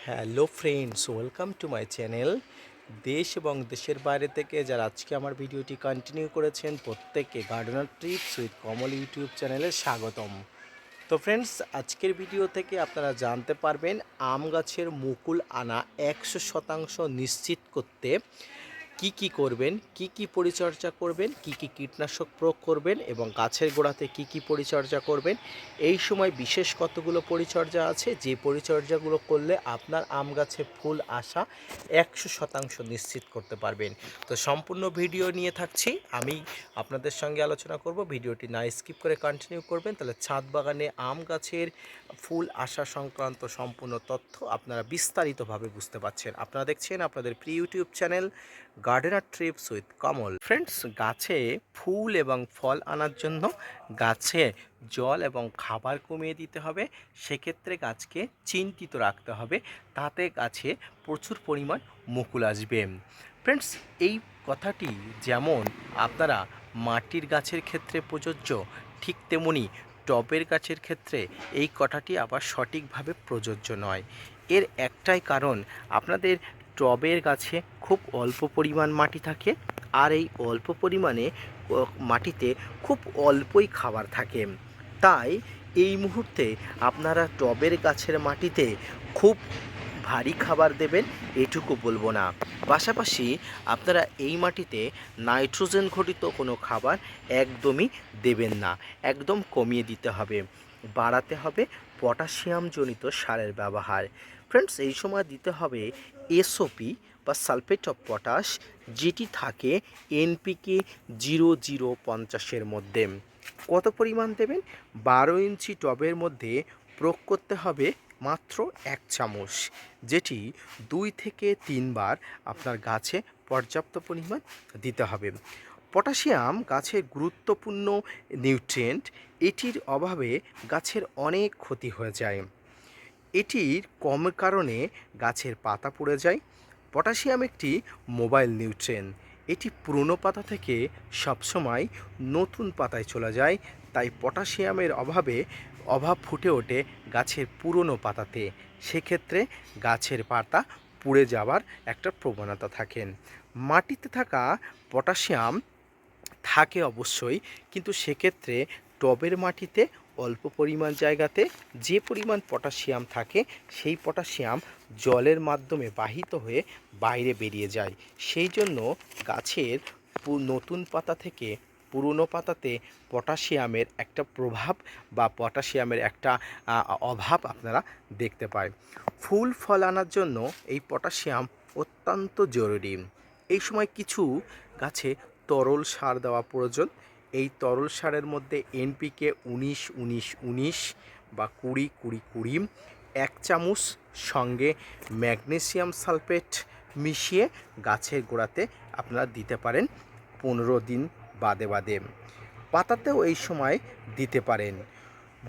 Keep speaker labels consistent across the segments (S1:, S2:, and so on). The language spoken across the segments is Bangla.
S1: Hello friends, welcome to my channel. দেশ এবং দেশের বাইরে থেকে যারা আজকে আমার ভিডিওটি কন্টিনিউ করেছেন প্রত্যেককে gardener TRIPS with Kamal YouTube চ্যানেলে স্বাগতম। তো ফ্রেন্ডস, আজকের ভিডিও থেকে আপনারা জানতে পারবেন আম গাছের মুকুল আনা 100% নিশ্চিত করতে কি করবেন, কি পরিচর্যা করবেন, কি কীটনাশক প্রয়োগ করবেন এবং গাছের গোড়াতে কি পরিচর্যা করবেন। এই সময় বিশেষ কতগুলো পরিচর্যা আছে যে পরিচর্যাগুলো করলে আপনার আম গাছে ফুল আসা 100% নিশ্চিত করতে পারবেন। তো সম্পূর্ণ ভিডিও নিয়ে থাকছি, আমি আপনাদের সঙ্গে আলোচনা করব। ভিডিওটি না স্কিপ করে কন্টিনিউ করবেন, তাহলে ছাদ বাগানে আম গাছের ফুল আসা সংক্রান্ত সম্পূর্ণ তথ্য আপনারা বিস্তারিতভাবে বুঝতে পারছেন। আপনারা দেখছেন আপনাদের প্রিয় YouTube channel gardener TRIPS with Kamal. Friends, গাছে ফুল এবং ফল আনার জন্য গাছে জল এবং খাবার কমিয়ে দিতে হবে। সেক্ষেত্রে গাছকে চিন্তিত রাখতে হবে, তাতে গাছে প্রচুর পরিমাণ মুকুল আসবে। ফ্রেন্ডস, এই কথাটি যেমন আপনারা মাটির গাছের ক্ষেত্রে প্রযোজ্য, ঠিক তেমনি টবের গাছের ক্ষেত্রে এই কথাটি আবার সঠিকভাবে প্রযোজ্য নয়। এর একটাই কারণ, আপনাদের টবের গাছে খুব অল্প পরিমাণ মাটি থাকে, আর এই অল্প পরিমাণে মাটিতে খুব অল্পই খাবার থাকে। তাই এই মুহূর্তে আপনারা টবের গাছের মাটিতে খুব ভারী খাবার দেবেন এটুকু বলবো না, পাশাপাশি আপনারা এই মাটিতে নাইট্রোজেন ঘটিত কোনো খাবার একদমই দেবেন না, একদম কমিয়ে দিতে হবে। বাড়াতে হবে পটাশিয়ামজনিত সারের ব্যবহার। ফ্রেন্ডস, এই সময় দিতে হবে এসওপি বা সালফেট অফ পটাশ, যেটি থাকে এনপিকে 0050-এর মধ্যে। কত পরিমাণ দেবেন? 12 ইঞ্চি টবের মধ্যে প্রয়োগ করতে হবে মাত্র 1 চামচ, যেটি 2 থেকে 3 বার আপনার গাছে পর্যাপ্ত পরিমাণ দিতে হবে। পটাশিয়াম গাছের গুরুত্বপূর্ণ নিউট্রিয়েন্ট, এটির অভাবে গাছের অনেক ক্ষতি হয়ে যায়। এটির কম কারণে গাছের পাতা পুড়ে যায়। পটাশিয়াম একটি মোবাইল নিউট্রিয়েন্ট, এটি পুরনো পাতা থেকে সবসময় নতুন পাতায় চলে যায়। তাই পটাশিয়ামের অভাব ফুটে ওঠে গাছের পুরনো পাতাতে। সেক্ষেত্রে গাছের পাতা পুড়ে যাওয়ার একটা প্রবণতা থাকেন। মাটিতে থাকা পটাশিয়াম থাকে অবশ্যই, কিন্তু সেক্ষেত্রে টবের মাটিতে অল্প পরিমাণ জায়গাতে যে পরিমাণ পটাশিয়াম থাকে, সেই পটাশিয়াম জলের মাধ্যমে বাহিত হয়ে বাইরে বেরিয়ে যায়। সেই জন্য গাছের নতুন পাতা থেকে পুরনো পাতাতে পটাশিয়ামের একটা প্রভাব বা পটাশিয়ামের একটা অভাব আপনারা দেখতে পায়। ফুল ফল আনার জন্য এই পটাশিয়াম অত্যন্ত জরুরি। এই সময় কিছু গাছে তরল সার দেওয়া প্রয়োজন। এই তরল সারের মধ্যে এনপিকে 19-19-19 বা 20-20-20 1 চামচ, সঙ্গে ম্যাগনেসিয়াম সালফেট মিশিয়ে গাছের গোড়াতে আপনারা দিতে পারেন 15 দিন বাদে বাদে। পাতাতেও এই সময় দিতে পারেন।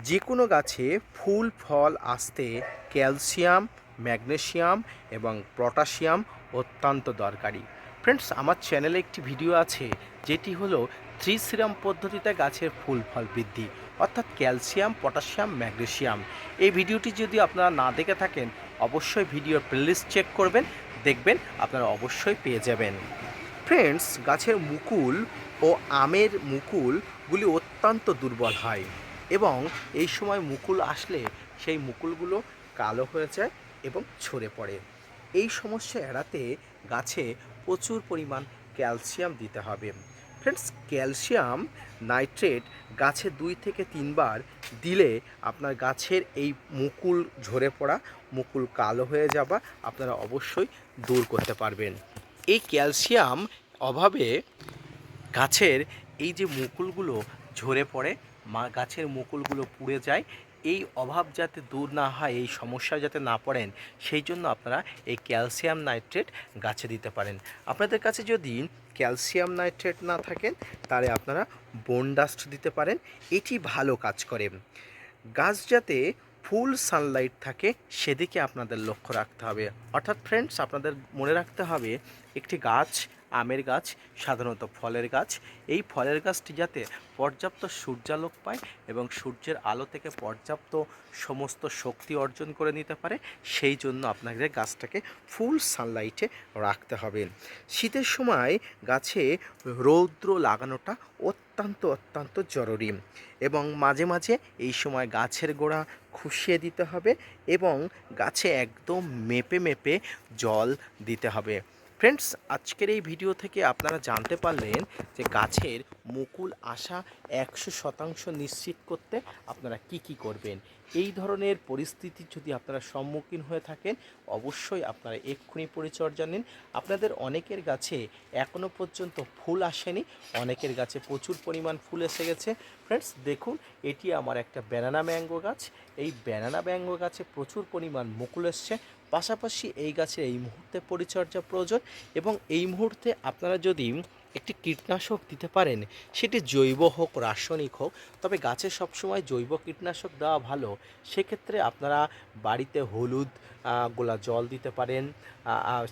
S1: যে কোনো গাছে ফুল ফল আসতে ক্যালসিয়াম, ম্যাগনেসিয়াম এবং পটাশিয়াম অত্যন্ত দরকারি। ফ্রেন্ডস, আমার চ্যানেলে একটি ভিডিও আছে, যেটি হলো 3 সিরাম পদ্ধতিতে গাছের ফুল ফল বৃদ্ধি, অর্থাৎ ক্যালসিয়াম, পটাশিয়াম, ম্যাগনেসিয়াম। এই ভিডিওটি যদি আপনারা না দেখে থাকেন, অবশ্যই ভিডিওর প্লেলিস্ট চেক করবেন, দেখবেন আপনারা অবশ্যই পেয়ে যাবেন। ফ্রেন্ডস, গাছের মুকুল ও আমের মুকুলগুলি অত্যন্ত দুর্বল হয় এবং এই সময় মুকুল আসলে সেই মুকুলগুলো কালো হয়ে যায় এবং ঝরে পড়ে। এই সমস্যা এড়াতে গাছে প্রচুর পরিমাণ ক্যালসিয়াম দিতে হবে। ফ্রেন্ডস, ক্যালসিয়াম নাইট্রেট গাছে 2 থেকে 3 বার দিলে আপনার গাছের এই মুকুল ঝরে পড়া, মুকুল কালো হয়ে যাওয়া আপনারা অবশ্যই দূর করতে পারবেন। এই ক্যালসিয়াম অভাবে গাছের এই যে মুকুলগুলো ঝরে পড়ে, গাছের মুকুলগুলো পুড়ে যায়, এই অভাব যাতে দূর না হয়, এই সমস্যা যাতে না পড়েন, সেই জন্য আপনারা এই ক্যালসিয়াম নাইট্রেট গাছে দিতে পারেন। আপনাদের কাছে যদি ক্যালসিয়াম নাইট্রেট না থাকেন, তাহলে আপনারা বোন ডাস্ট দিতে পারেন, এটি ভালো কাজ করে। গাছ যাতে ফুল সানলাইট থাকে সেদিকে আপনাদের লক্ষ্য রাখতে হবে। অর্থাৎ ফ্রেন্ডস, আপনাদের মনে রাখতে হবে একটি গাছ আমের গাছ সাধারণত ফলের গাছ। এই ফলের গাছটি যাতে পর্যাপ্ত সূর্যালোক পায় এবং সূর্যের আলো থেকে পর্যাপ্ত সমস্ত শক্তি অর্জন করে নিতে পারে, সেই জন্য আপনাদের গাছটাকে ফুল সানলাইটে রাখতে হবে। শীতের সময় গাছে রৌদ্র লাগানোটা অত্যন্ত জরুরি এবং মাঝে মাঝে এই সময় গাছের গোড়া খুশিয়ে দিতে হবে এবং গাছে একদম মেপে জল দিতে হবে। ফ্রেন্ডস, আজকের এই ভিডিও থেকে আপনারা জানতে পারলেন যে গাছের মুকুল আসা 100% নিশ্চিত করতে আপনারা কি করবেন। এই ধরনের পরিস্থিতির যদি আপনারা সম্মুখীন হয়ে থাকেন, অবশ্যই আপনারা এক্ষুনি পরিচর্যা নিন। আপনাদের অনেকের গাছে এখনও পর্যন্ত ফুল আসেনি, অনেকের গাছে প্রচুর পরিমাণ ফুল এসে গেছে। ফ্রেন্ডস দেখুন, এটি আমার একটা ব্যানানা ম্যাঙ্গো গাছ। এই ব্যানানা ম্যাঙ্গো গাছে প্রচুর পরিমাণ মুকুল এসছে। পাশাপাশি এই গাছের এই মুহূর্তে পরিচর্যা প্রয়োজন এবং এই মুহূর্তে আপনারা যদি একটি কীটনাশক দিতে পারেন, সেটি জৈব হোক রাসায়নিক হোক, তবে গাছে সবসময় জৈব কীটনাশক দেওয়া ভালো। সেক্ষেত্রে আপনারা বাড়িতে হলুদ গোলা জল দিতে পারেন,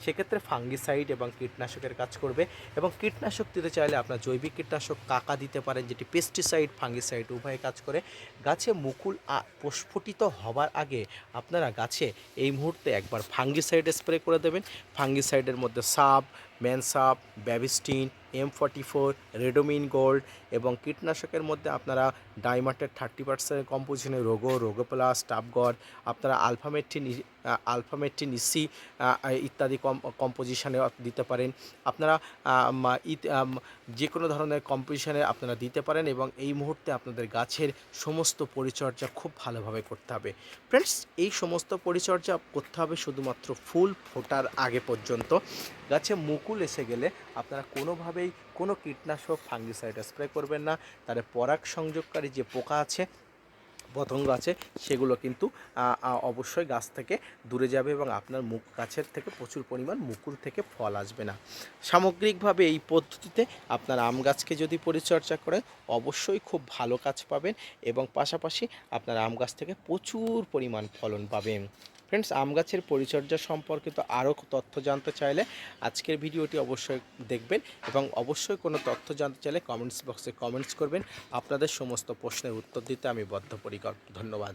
S1: সেক্ষেত্রে ফাঙ্গিসাইড এবং কীটনাশকের কাজ করবে। এবং কীটনাশক দিতে চাইলে আপনার জৈবিক কীটনাশক কাকা দিতে পারেন, যেটি পেস্টিসাইড ফাঙ্গিসাইড উভয়ে কাজ করে। গাছে মুকুল প্রস্ফুটিত হবার আগে আপনারা গাছে এই মুহূর্তে একবার ফাঙ্গিসাইড স্প্রে করে দেবেন। ফাঙ্গিসাইডের মধ্যে সাব, ম্যানসাপ, ব্যাবিস্টিন, M44, রেডোমিন গোল্ড এবং কীটনাশকের মধ্যে আপনারা ডাইমার্টের 30% কম্পোজিশনে রোগো প্লাস, টাপগড়, আপনারা আলফামেট্রিন ইসি ইত্যাদি কম্পোজিশনে দিতে পারেন। আপনারা যে কোনো ধরনের কম্পোজিশনে আপনারা দিতে পারেন এবং এই মুহূর্তে আপনাদের গাছের সমস্ত পরিচর্যা খুব ভালোভাবে করতে হবে। ফ্রেন্ডস, এই সমস্ত পরিচর্যা করতে হবে শুধুমাত্র ফুল ফোটার আগে পর্যন্ত। গাছে মুকুল এসে গেলে আপনারা কোনোভাবেই কোনো কীটনাশক ফাঙ্গিসাইড স্প্রে করবেন না। তার পরাগ সংযোগকারী যে পোকা আছে, পতঙ্গ আছে, সেগুলো কিন্তু অবশ্যই গাছ থেকে দূরে যাবে এবং আপনার গাছের থেকে প্রচুর পরিমাণ মুকুল থেকে ফল আসবে না। সামগ্রিকভাবে এই পদ্ধতিতে আপনার আম গাছকে যদি পরিচর্যা করেন, অবশ্যই খুব ভালো কাজ পাবেন এবং পাশাপাশি আপনার আম গাছ থেকে প্রচুর পরিমাণ ফলন পাবেন। ফ্রেন্ডস, আম গাছের পরিচর্যা সম্পর্কিত আরও তথ্য জানতে চাইলে আজকের ভিডিওটি অবশ্যই দেখবেন এবং অবশ্যই কোনো তথ্য জানতে চাইলে কমেন্টস বক্সে কমেন্টস করবেন। আপনাদের সমস্ত প্রশ্নের উত্তর দিতে আমি বদ্ধপরিকর। ধন্যবাদ।